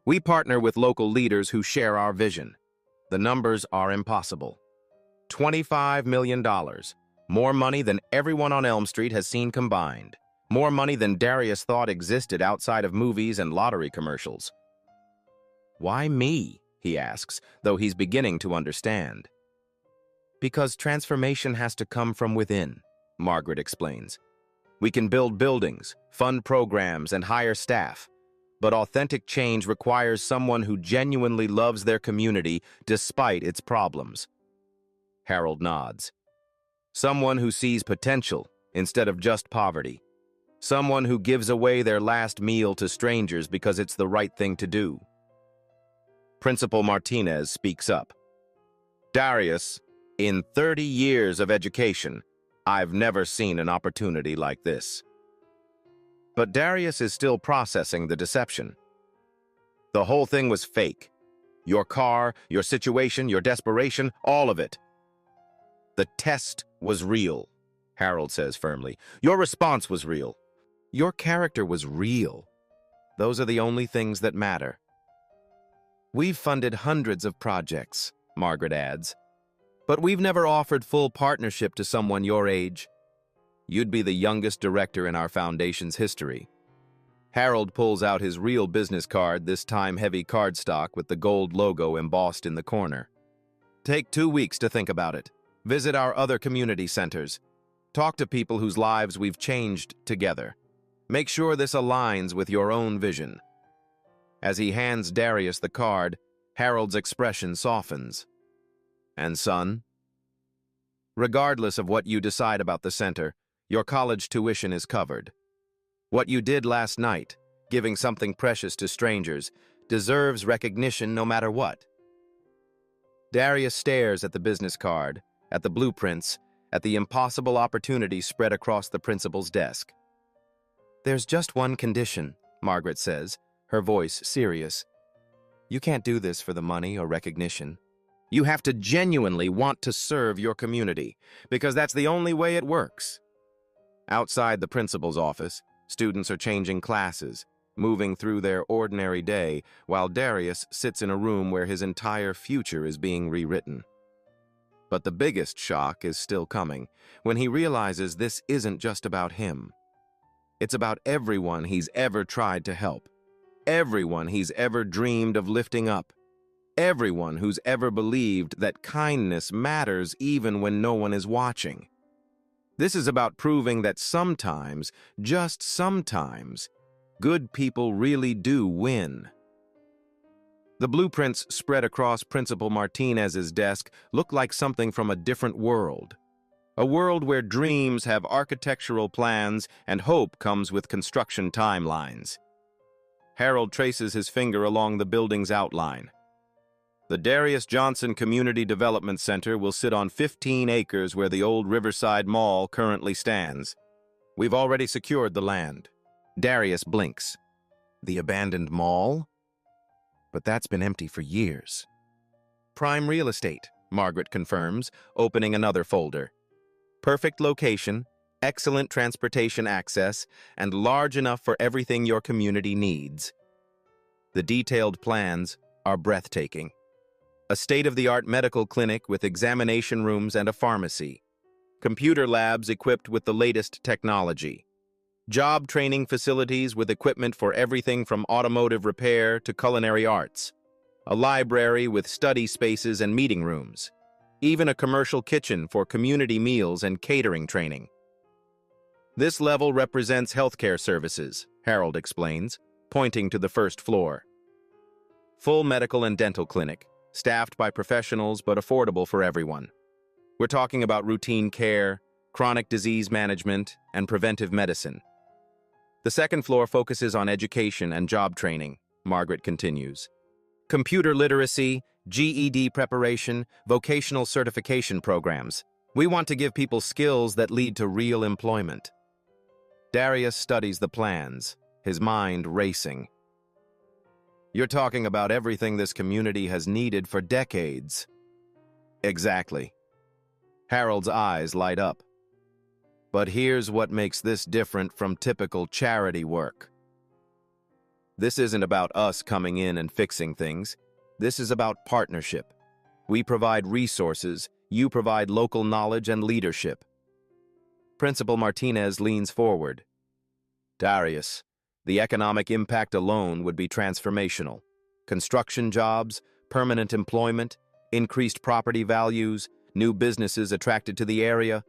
We partner with local leaders who share our vision. The numbers are impossible. $25 million. More money than everyone on Elm Street has seen combined. More money than Darius thought existed outside of movies and lottery commercials. Why me? He asks, though he's beginning to understand. Because transformation has to come from within, Margaret explains. We can build buildings, fund programs, and hire staff. But authentic change requires someone who genuinely loves their community despite its problems. Harold nods. Someone who sees potential instead of just poverty. Someone who gives away their last meal to strangers because it's the right thing to do. Principal Martinez speaks up. Darius, in 30 years of education, I've never seen an opportunity like this. But Darius is still processing the deception. The whole thing was fake. Your car, your situation, your desperation, all of it. The test was real, Harold says firmly. Your response was real. Your character was real. Those are the only things that matter. We've funded hundreds of projects, Margaret adds. But we've never offered full partnership to someone your age. You'd be the youngest director in our foundation's history. Harold pulls out his real business card, this time heavy cardstock with the gold logo embossed in the corner. Take 2 weeks to think about it. Visit our other community centers. Talk to people whose lives we've changed together. Make sure this aligns with your own vision. As he hands Darius the card, Harold's expression softens. And son, regardless of what you decide about the center, your college tuition is covered. What you did last night, giving something precious to strangers, deserves recognition no matter what. Darius stares at the business card, at the blueprints, at the impossible opportunities spread across the principal's desk. "There's just one condition," Margaret says, her voice serious. "You can't do this for the money or recognition. You have to genuinely want to serve your community, because that's the only way it works." Outside the principal's office, students are changing classes, moving through their ordinary day, while Darius sits in a room where his entire future is being rewritten. But the biggest shock is still coming, when he realizes this isn't just about him. It's about everyone he's ever tried to help, everyone he's ever dreamed of lifting up, everyone who's ever believed that kindness matters even when no one is watching. This is about proving that sometimes, just sometimes, good people really do win. The blueprints spread across Principal Martinez's desk look like something from a different world. A world where dreams have architectural plans and hope comes with construction timelines. Harold traces his finger along the building's outline. The Darius Johnson Community Development Center will sit on 15 acres where the old Riverside Mall currently stands. We've already secured the land. Darius blinks. The abandoned mall? But that's been empty for years. Prime real estate, Margaret confirms, opening another folder. Perfect location, excellent transportation access, and large enough for everything your community needs. The detailed plans are breathtaking. A state-of-the-art medical clinic with examination rooms and a pharmacy. Computer labs equipped with the latest technology. Job training facilities with equipment for everything from automotive repair to culinary arts. A library with study spaces and meeting rooms. Even a commercial kitchen for community meals and catering training. This level represents healthcare services, Harold explains, pointing to the first floor. Full medical and dental clinic, staffed by professionals but affordable for everyone. We're talking about routine care, chronic disease management, and preventive medicine. The second floor focuses on education and job training, Margaret continues. Computer literacy, GED preparation, vocational certification programs. We want to give people skills that lead to real employment. Darius studies the plans, his mind racing. You're talking about everything this community has needed for decades. Exactly. Harold's eyes light up. But here's what makes this different from typical charity work. This isn't about us coming in and fixing things. This is about partnership. We provide resources, you provide local knowledge and leadership. Principal Martinez leans forward. Darius, the economic impact alone would be transformational. Construction jobs, permanent employment, increased property values, new businesses attracted to the area.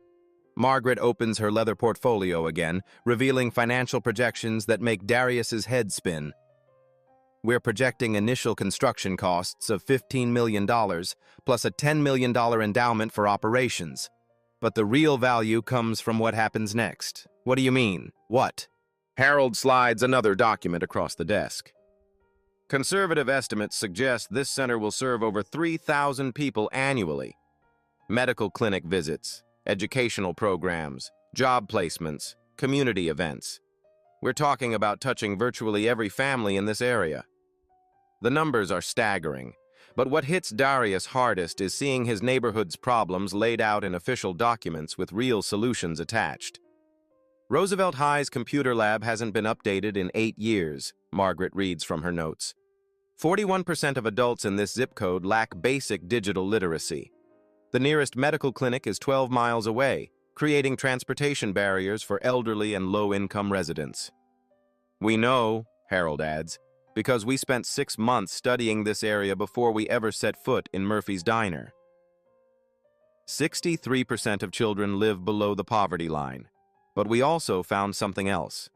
Margaret opens her leather portfolio again, revealing financial projections that make Darius's head spin. We're projecting initial construction costs of $15 million, plus a $10 million endowment for operations. But the real value comes from what happens next. What do you mean? What? Harold slides another document across the desk. Conservative estimates suggest this center will serve over 3,000 people annually. Medical clinic visits, educational programs, job placements, community events. We're talking about touching virtually every family in this area. The numbers are staggering, but what hits Darius hardest is seeing his neighborhood's problems laid out in official documents with real solutions attached. Roosevelt High's computer lab hasn't been updated in 8 years, Margaret reads from her notes. 41% of adults in this zip code lack basic digital literacy. The nearest medical clinic is 12 miles away, creating transportation barriers for elderly and low-income residents. We know, Harold adds, because we spent 6 months studying this area before we ever set foot in Murphy's Diner. 63% of children live below the poverty line, but we also found something else.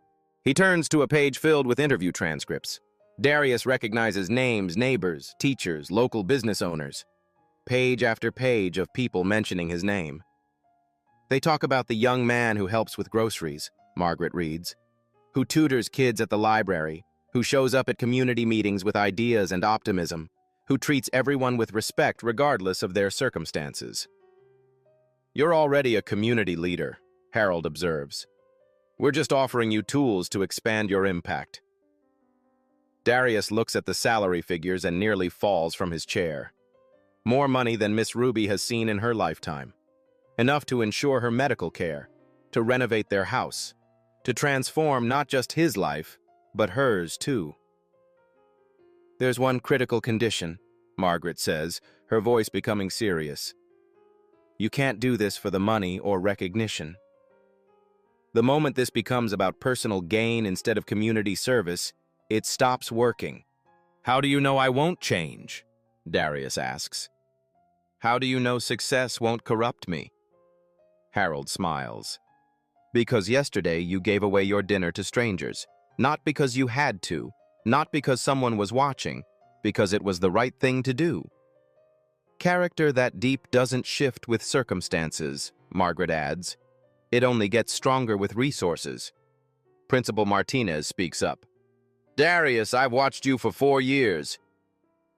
He turns to a page filled with interview transcripts. Darius recognizes names, neighbors, teachers, local business owners. page after page of people mentioning his name. They talk about the young man who helps with groceries, Margaret reads, who tutors kids at the library, who shows up at community meetings with ideas and optimism, who treats everyone with respect regardless of their circumstances. You're already a community leader, Harold observes. We're just offering you tools to expand your impact. Darius looks at the salary figures and nearly falls from his chair. More money than Miss Ruby has seen in her lifetime. Enough to ensure her medical care, to renovate their house, to transform not just his life, but hers too. There's one critical condition, Margaret says, her voice becoming serious. You can't do this for the money or recognition. The moment this becomes about personal gain instead of community service, it stops working. How do you know I won't change? Darius asks. How do you know success won't corrupt me? Harold smiles. Because yesterday you gave away your dinner to strangers, not because you had to, not because someone was watching, because it was the right thing to do. Character that deep doesn't shift with circumstances, Margaret adds. It only gets stronger with resources. Principal Martinez speaks up. Darius, I've watched you for 4 years.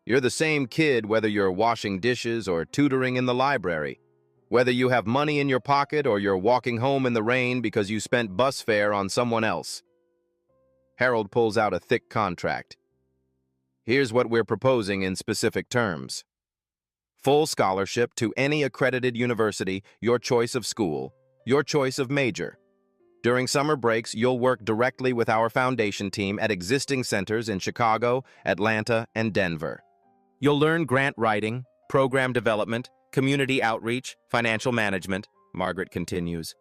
You're the same kid whether you're washing dishes or tutoring in the library. Whether you have money in your pocket or you're walking home in the rain because you spent bus fare on someone else. Harold pulls out a thick contract. Here's what we're proposing in specific terms. Full scholarship to any accredited university, your choice of school, your choice of major. During summer breaks, you'll work directly with our foundation team at existing centers in Chicago, Atlanta, and Denver. You'll learn grant writing, program development, community outreach, financial management, Margaret continues.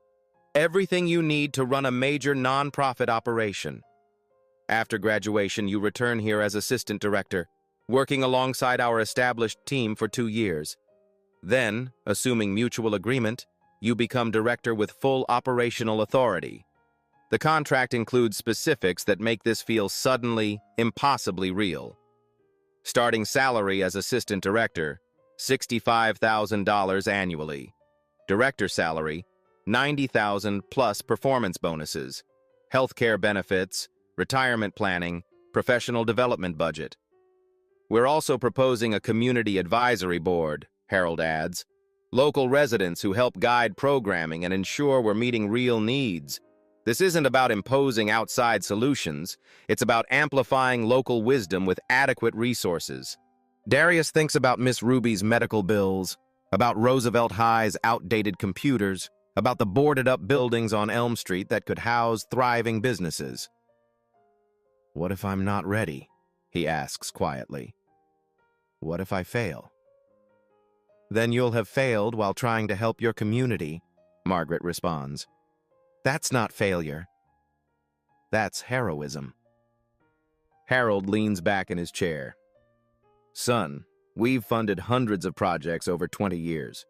Everything you need to run a major nonprofit operation. After graduation, you return here as assistant director, working alongside our established team for 2 years. Then, assuming mutual agreement, you become director with full operational authority. The contract includes specifics that make this feel suddenly, impossibly real. Starting salary as assistant director, $65,000 annually. Director salary, $90,000 plus performance bonuses, healthcare benefits, retirement planning, professional development budget. We're also proposing a community advisory board, Harold adds. Local residents who help guide programming and ensure we're meeting real needs. This isn't about imposing outside solutions. It's about amplifying local wisdom with adequate resources. Darius thinks about Miss Ruby's medical bills, about Roosevelt High's outdated computers, about the boarded-up buildings on Elm Street that could house thriving businesses. What if I'm not ready? He asks quietly. What if I fail? Then you'll have failed while trying to help your community, Margaret responds. That's not failure. That's heroism. Harold leans back in his chair. Son, we've funded hundreds of projects over 20 years.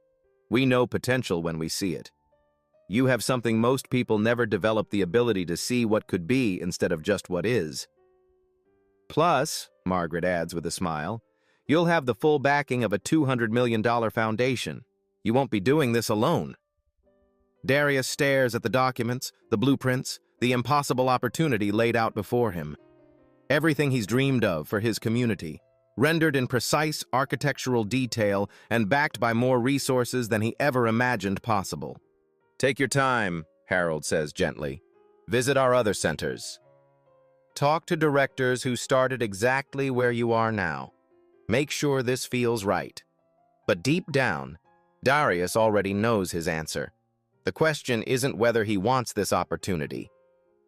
We know potential when we see it. You have something most people never develop the ability to see what could be instead of just what is. Plus, Margaret adds with a smile, you'll have the full backing of a $200 million foundation. You won't be doing this alone. Darius stares at the documents, the blueprints, the impossible opportunity laid out before him. Everything he's dreamed of for his community, rendered in precise architectural detail and backed by more resources than he ever imagined possible. Take your time, Harold says gently. Visit our other centers. Talk to directors who started exactly where you are now. Make sure this feels right. But deep down, Darius already knows his answer. The question isn't whether he wants this opportunity.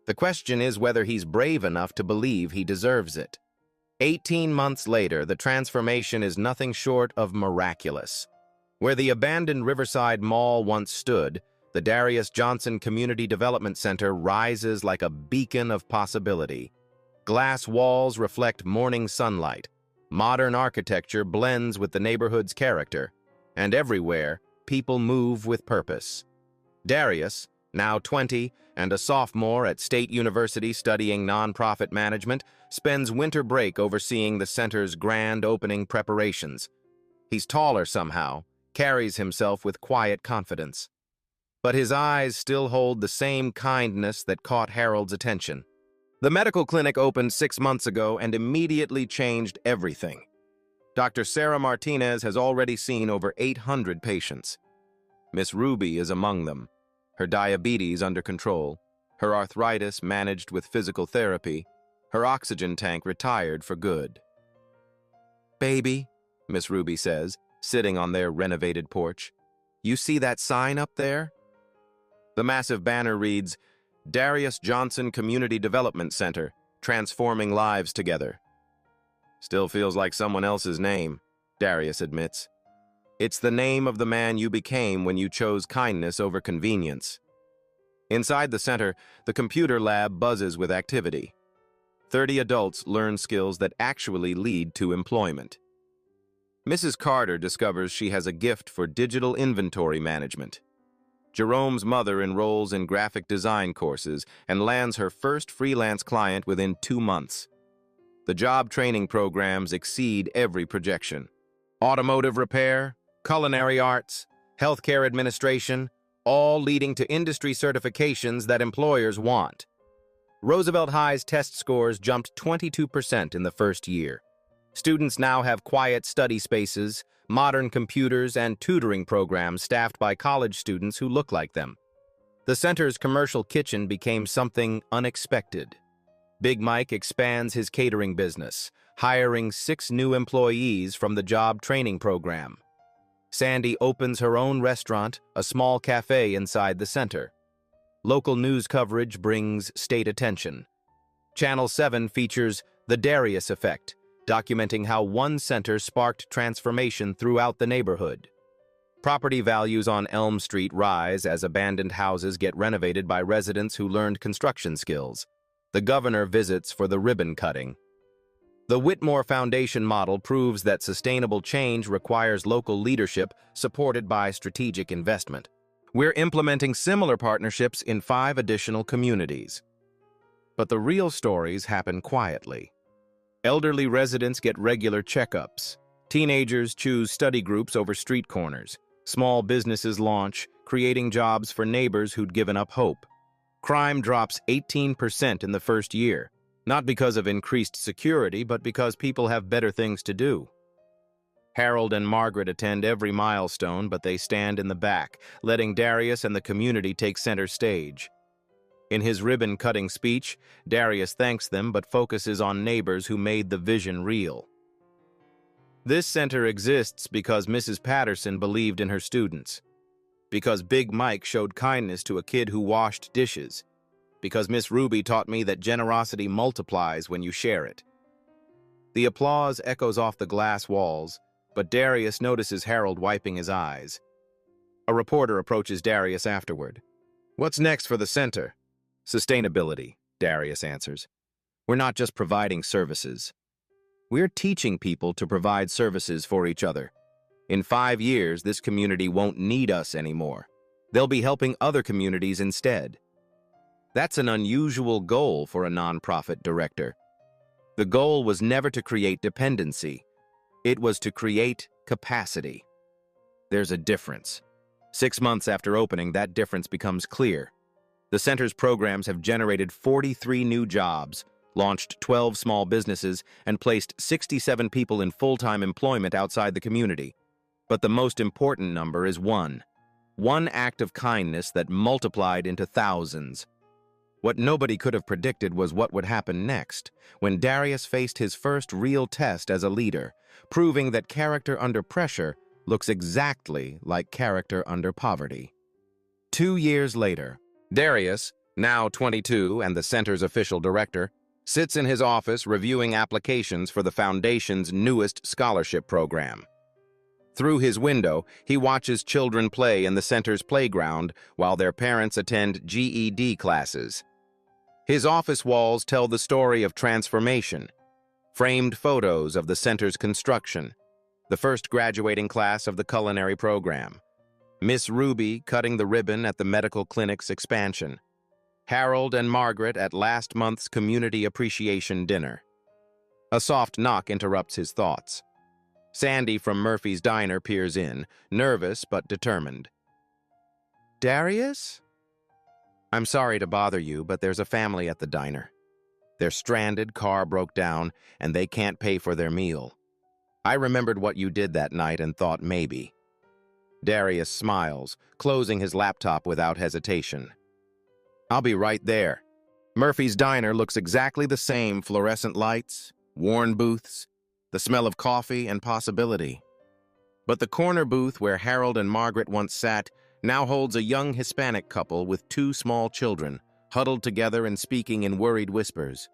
The question is whether he's brave enough to believe he deserves it. 18 months later, the transformation is nothing short of miraculous. Where the abandoned Riverside Mall once stood, the Darius Johnson Community Development Center rises like a beacon of possibility. Glass walls reflect morning sunlight. Modern architecture blends with the neighborhood's character. And everywhere, people move with purpose. Darius, now 20 and a sophomore at State University studying nonprofit management, spends winter break overseeing the center's grand opening preparations. He's taller somehow, carries himself with quiet confidence. But his eyes still hold the same kindness that caught Harold's attention. The medical clinic opened 6 months ago and immediately changed everything. Dr. Sarah Martinez has already seen over 800 patients. Miss Ruby is among them, her diabetes under control, her arthritis managed with physical therapy, her oxygen tank retired for good. "Baby," Miss Ruby says, sitting on their renovated porch, "you see that sign up there?" The massive banner reads, "Darius Johnson Community Development Center, transforming lives together." "Still feels like someone else's name," Darius admits. "It's the name of the man you became when you chose kindness over convenience." Inside the center, the computer lab buzzes with activity. 30 adults learn skills that actually lead to employment. Mrs. Carter discovers she has a gift for digital inventory management. Jerome's mother enrolls in graphic design courses and lands her first freelance client within 2 months. The job training programs exceed every projection. Automotive repair, culinary arts, healthcare administration, all leading to industry certifications that employers want. Roosevelt High's test scores jumped 22% in the first year. Students now have quiet study spaces, modern computers, and tutoring programs staffed by college students who look like them. The center's commercial kitchen became something unexpected. Big Mike expands his catering business, hiring 6 new employees from the job training program. Sandy opens her own restaurant, a small cafe inside the center. Local news coverage brings state attention. Channel 7 features The Darius Effect, documenting how one center sparked transformation throughout the neighborhood. Property values on Elm Street rise as abandoned houses get renovated by residents who learned construction skills. The governor visits for the ribbon cutting. The Whitmore Foundation model proves that sustainable change requires local leadership supported by strategic investment. We're implementing similar partnerships in 5 additional communities. But the real stories happen quietly. Elderly residents get regular checkups. Teenagers choose study groups over street corners. Small businesses launch, creating jobs for neighbors who'd given up hope. Crime drops 18% in the first year, not because of increased security, but because people have better things to do. Harold and Margaret attend every milestone, but they stand in the back, letting Darius and the community take center stage. In his ribbon-cutting speech, Darius thanks them but focuses on neighbors who made the vision real. This center exists because Mrs. Patterson believed in her students, because Big Mike showed kindness to a kid who washed dishes, because Miss Ruby taught me that generosity multiplies when you share it. The applause echoes off the glass walls, but Darius notices Harold wiping his eyes. A reporter approaches Darius afterward. "What's next for the center?" "Sustainability," Darius answers. "We're not just providing services. We're teaching people to provide services for each other. In 5 years, this community won't need us anymore. They'll be helping other communities instead." That's an unusual goal for a nonprofit director. The goal was never to create dependency. It was to create capacity. There's a difference. 6 months after opening, that difference becomes clear. The center's programs have generated 43 new jobs, launched 12 small businesses, and placed 67 people in full-time employment outside the community. But the most important number is one act of kindness that multiplied into thousands. What nobody could have predicted was what would happen next, when Darius faced his first real test as a leader, proving that character under pressure looks exactly like character under poverty. 2 years later, Darius, now 22 and the center's official director, sits in his office reviewing applications for the foundation's newest scholarship program. Through his window, he watches children play in the center's playground while their parents attend GED classes. His office walls tell the story of transformation. Framed photos of the center's construction, the first graduating class of the culinary program, Miss Ruby cutting the ribbon at the medical clinic's expansion, Harold and Margaret at last month's community appreciation dinner. A soft knock interrupts his thoughts. Sandy from Murphy's Diner peers in, nervous but determined. Darius? I'm sorry to bother you, but there's a family at the diner. Their stranded car broke down, and they can't pay for their meal. I remembered what you did that night and thought maybe. Darius smiles, closing his laptop without hesitation. I'll be right there. Murphy's Diner looks exactly the same: fluorescent lights, worn booths, the smell of coffee and possibility. But the corner booth where Harold and Margaret once sat now holds a young Hispanic couple with 2 small children, huddled together and speaking in worried whispers.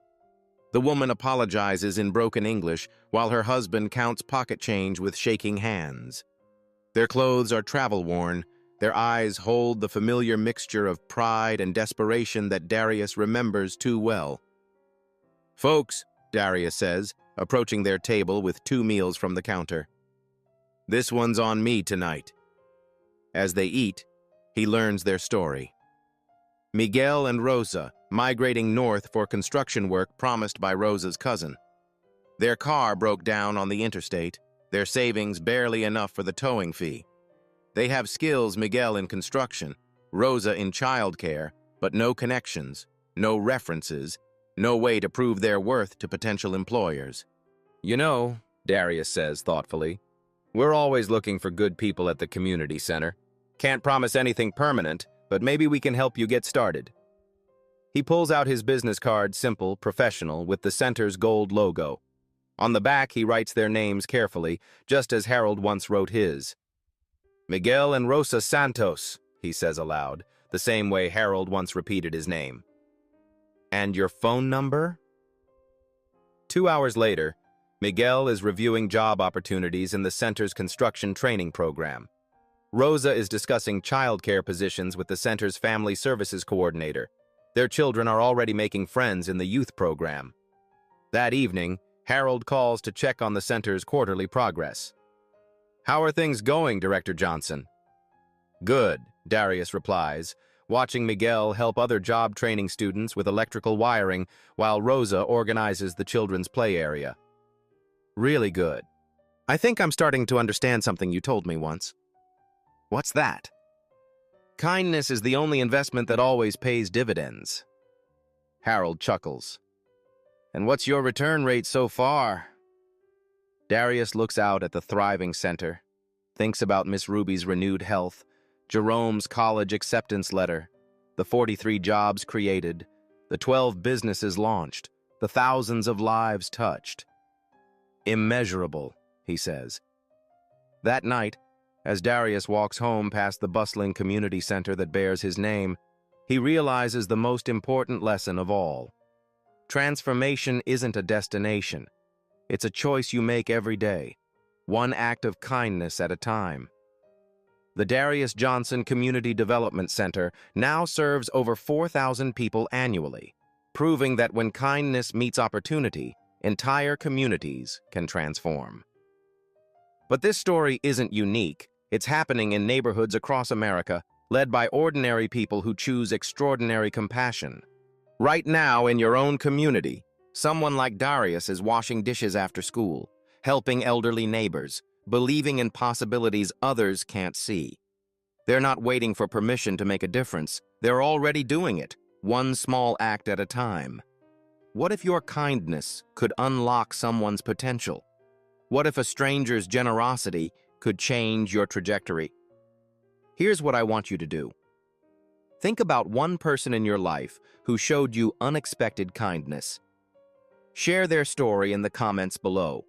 The woman apologizes in broken English while her husband counts pocket change with shaking hands. Their clothes are travel-worn. Their eyes hold the familiar mixture of pride and desperation that Darius remembers too well. Folks, Darius says, approaching their table with 2 meals from the counter. This one's on me tonight. As they eat, he learns their story. Miguel and Rosa, migrating north for construction work promised by Rosa's cousin. Their car broke down on the interstate, their savings barely enough for the towing fee. They have skills: Miguel in construction, Rosa in childcare, but no connections, no references, no way to prove their worth to potential employers. You know, Darius says thoughtfully, we're always looking for good people at the community center. Can't promise anything permanent, but maybe we can help you get started. He pulls out his business card, simple, professional, with the center's gold logo. On the back, he writes their names carefully, just as Harold once wrote his. Miguel and Rosa Santos, he says aloud, the same way Harold once repeated his name. And your phone number? 2 hours later, Miguel is reviewing job opportunities in the center's construction training program. Rosa is discussing childcare positions with the center's family services coordinator. Their children are already making friends in the youth program. That evening, Harold calls to check on the center's quarterly progress. How are things going, Director Johnson? Good, Darius replies, watching Miguel help other job training students with electrical wiring while Rosa organizes the children's play area. Really good. I think I'm starting to understand something you told me once. What's that? Kindness is the only investment that always pays dividends. Harold chuckles. And what's your return rate so far? Darius looks out at the thriving center, thinks about Miss Ruby's renewed health, Jerome's college acceptance letter, the 43 jobs created, the 12 businesses launched, the thousands of lives touched. Immeasurable, he says. That night, as Darius walks home past the bustling community center that bears his name, he realizes the most important lesson of all. Transformation isn't a destination. It's a choice you make every day, one act of kindness at a time. The Darius Johnson Community Development Center now serves over 4,000 people annually, proving that when kindness meets opportunity, entire communities can transform. But this story isn't unique. It's happening in neighborhoods across America, led by ordinary people who choose extraordinary compassion. Right now, in your own community, someone like Darius is washing dishes after school, helping elderly neighbors, believing in possibilities others can't see. They're not waiting for permission to make a difference. They're already doing it, one small act at a time. What if your kindness could unlock someone's potential? What if a stranger's generosity could change your trajectory? Here's what I want you to do. Think about one person in your life who showed you unexpected kindness. Share their story in the comments below.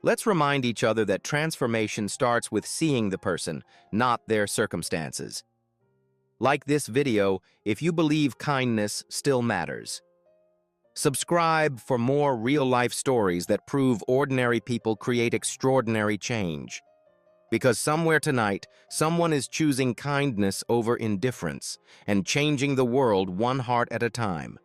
Let's remind each other that transformation starts with seeing the person, not their circumstances. Like this video if you believe kindness still matters. Subscribe for more real-life stories that prove ordinary people create extraordinary change. Because somewhere tonight, someone is choosing kindness over indifference and changing the world one heart at a time.